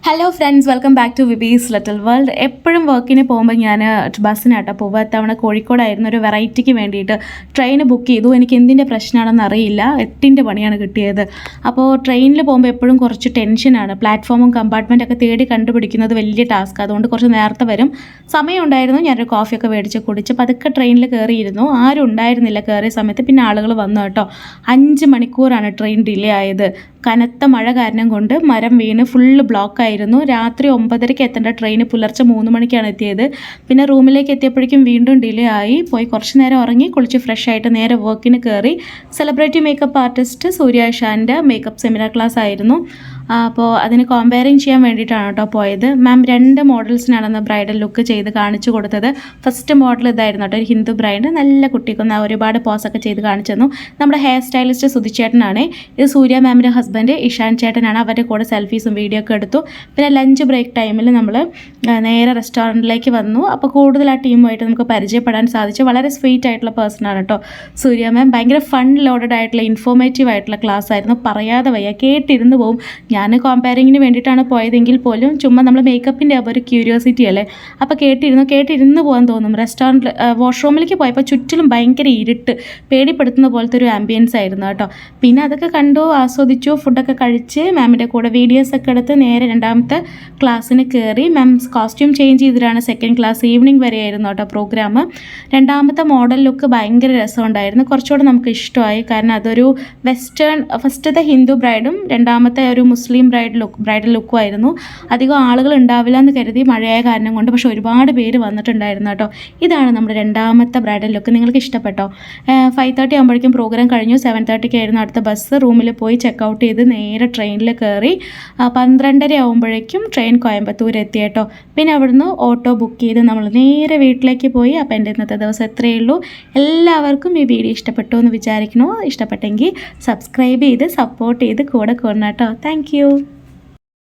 Hello friends, welcome back to Vibes little world. എപ്പോഴും വർക്കിന് പോകുമ്പോൾ ഞാൻ ബസ്സിനാട്ടോ പോവുക. തവണ കോഴിക്കോടായിരുന്നു. ഒരു വെറൈറ്റിക്ക് വേണ്ടിയിട്ട് ട്രെയിൻ ബുക്ക് ചെയ്തു. എനിക്ക് എന്തിൻ്റെ പ്രശ്നമാണെന്ന് അറിയില്ല. 8ൻ്റെ പണിയാണ് കിട്ടിയത്. അപ്പോൾ ട്രെയിനിൽ പോകുമ്പോൾ എപ്പോഴും കുറച്ച് ടെൻഷനാണ്. പ്ലാറ്റ്ഫോമും കമ്പാർട്ട്മെൻറ്റൊക്കെ തേടി കണ്ടുപിടിക്കുന്നത് വലിയ ടാസ്ക്. അതുകൊണ്ട് കുറച്ച് നേരത്തെ വരും. സമയമുണ്ടായിരുന്നു. ഞാനൊരു കോഫിയൊക്കെ മേടിച്ച് കുടിച്ച് പതുക്കെ ട്രെയിനിൽ കയറിയിരുന്നു. ആരും ഉണ്ടായിരുന്നില്ല കയറിയ സമയത്ത്. പിന്നെ ആളുകൾ വന്നു കേട്ടോ. 5 മണിക്കൂറാണ് ട്രെയിൻ ഡിലേ ആയത്. കനത്ത മഴ കാരണം കൊണ്ട് മരം വീണ് ഫുള്ള് ബ്ലോക്കായിരുന്നു. രാത്രി 9:30 എത്തേണ്ട ട്രെയിന് പുലർച്ചെ 3 മണിക്കാണ് എത്തിയത്. പിന്നെ റൂമിലേക്ക് എത്തിയപ്പോഴേക്കും വീണ്ടും ഡിലേ ആയി. പോയി കുറച്ച് നേരം ഉറങ്ങി കുളിച്ച് ഫ്രഷ് ആയിട്ട് നേരെ വർക്കിന് കയറി. സെലിബ്രിറ്റി മേക്കപ്പ് ആർട്ടിസ്റ്റ് സൂര്യ ഷാൻ്റെ മേക്കപ്പ് സെമിനാർ ക്ലാസ് ആയിരുന്നു. അപ്പോൾ അതിന് കോമ്പയറിങ് ചെയ്യാൻ വേണ്ടിയിട്ടാണ് കേട്ടോ പോയത്. മാം 2 മോഡൽസിനാണെന്ന് ബ്രൈഡൽ ലുക്ക് ചെയ്ത് കാണിച്ചു കൊടുത്തത്. ഫസ്റ്റ് മോഡൽ ഇതായിരുന്നു കേട്ടോ, ഒരു ഹിന്ദു ബ്രൈഡ്. നല്ല കുട്ടിക്കൊന്ന് ഒരുപാട് പോസൊക്കെ ചെയ്ത് കാണിച്ചു തന്നു. നമ്മുടെ ഹെയർ സ്റ്റൈലിസ്റ്റ് സുധിച്ചേട്ടനാണ്. ഇത് സൂര്യ മാമിൻ്റെ ഹസ്ബൻഡ് ഇഷാൻ ചേട്ടനാണ്. അവരുടെ കൂടെ സെൽഫീസും വീഡിയോ ഒക്കെ എടുത്തു. പിന്നെ ലഞ്ച് ബ്രേക്ക് ടൈമിൽ നമ്മൾ നേരെ റെസ്റ്റോറൻറ്റിലേക്ക് വന്നു. അപ്പോൾ കൂടുതൽ ആ ടീമുമായിട്ട് നമുക്ക് പരിചയപ്പെടാൻ സാധിച്ചു. വളരെ സ്വീറ്റ് ആയിട്ടുള്ള പേഴ്സണാണ് കേട്ടോ സൂര്യ മാം. ഭയങ്കര ഫൺ ലോഡഡ് ആയിട്ടുള്ള ഇൻഫോർമേറ്റീവ് ആയിട്ടുള്ള ക്ലാസ് ആയിരുന്നു. പറയാതെ വയ്യ, കേട്ടിരുന്ന് പോവും. ഞാൻ കോമ്പയറിങ്ങിന് വേണ്ടിയിട്ടാണ് പോയതെങ്കിൽ പോലും ചുമ്മാ നമ്മൾ മേക്കപ്പിൻ്റെ ഒരു ക്യൂരിയോസിറ്റി അല്ലേ, അപ്പോൾ കേട്ടിരുന്ന് പോകാൻ തോന്നും. റെസ്റ്റോറൻറ്റിൽ വാഷ്റൂമിലേക്ക് പോയപ്പോൾ ചുറ്റിലും ഭയങ്കര ഇരുട്ട്, പേടിപ്പെടുത്തുന്ന പോലത്തെ ഒരു ആംബിയൻസ് ആയിരുന്നു കേട്ടോ. പിന്നെ അതൊക്കെ കണ്ടു, ആസ്വദിച്ചു, ഫുഡൊക്കെ കഴിച്ച് മാമിൻ്റെ കൂടെ വീഡിയോസൊക്കെ എടുത്ത് നേരെ 2ാമത്തെ ക്ലാസ്സിന് കയറി. മാം കോസ്റ്റ്യൂം ചേഞ്ച് ചെയ്തിട്ടാണ് 2nd ക്ലാസ് ഈവനിങ് വരെ ആയിരുന്നു കേട്ടോ പ്രോഗ്രാം. 2ാമത്തെ മോഡൽ ലുക്ക് ഭയങ്കര രസമുണ്ടായിരുന്നു. കുറച്ചുകൂടെ നമുക്ക് ഇഷ്ടമായി. കാരണം അതൊരു വെസ്റ്റേൺ, ഫസ്റ്റത്തെ ഹിന്ദു ബ്രൈഡും 2ാമത്തെ ഒരു മുസ്ലിം ബ്രൈഡൽ ലുക്കും ആയിരുന്നു. അധികം ആളുകൾ ഉണ്ടാവില്ല എന്ന് കരുതി, മഴയായ കാരണം കൊണ്ട്. പക്ഷേ ഒരുപാട് പേര് വന്നിട്ടുണ്ടായിരുന്നു കേട്ടോ. ഇതാണ് നമ്മുടെ 2ാമത്തെ ബ്രൈഡൽ ലുക്ക്. നിങ്ങൾക്ക് ഇഷ്ടപ്പെട്ടോ? 5:30 ആകുമ്പോഴേക്കും പ്രോഗ്രാം കഴിഞ്ഞു. 7:30 ആയിരുന്നു അടുത്ത ബസ്. റൂമിൽ പോയി ചെക്കൗട്ട് ചെയ്ത് നേരെ ട്രെയിനിൽ കയറി. 12:30 ആകുമ്പോഴേക്കും ട്രെയിൻ കോയമ്പത്തൂർ എത്തി കേട്ടോ. പിന്നെ അവിടുന്ന് ഓട്ടോ ബുക്ക് ചെയ്ത് നമ്മൾ നേരെ വീട്ടിലേക്ക് പോയി. അപ്പോൾ എൻ്റെ ഇന്നത്തെ ദിവസം എത്രയേ ഉള്ളൂ. എല്ലാവർക്കും ഈ വീഡിയോ ഇഷ്ടപ്പെട്ടു എന്ന് വിചാരിക്കണോ? ഇഷ്ടപ്പെട്ടെങ്കിൽ സബ്സ്ക്രൈബ് ചെയ്ത് സപ്പോർട്ട് ചെയ്ത് കൂടെ കൂടണം കേട്ടോ. Thank you.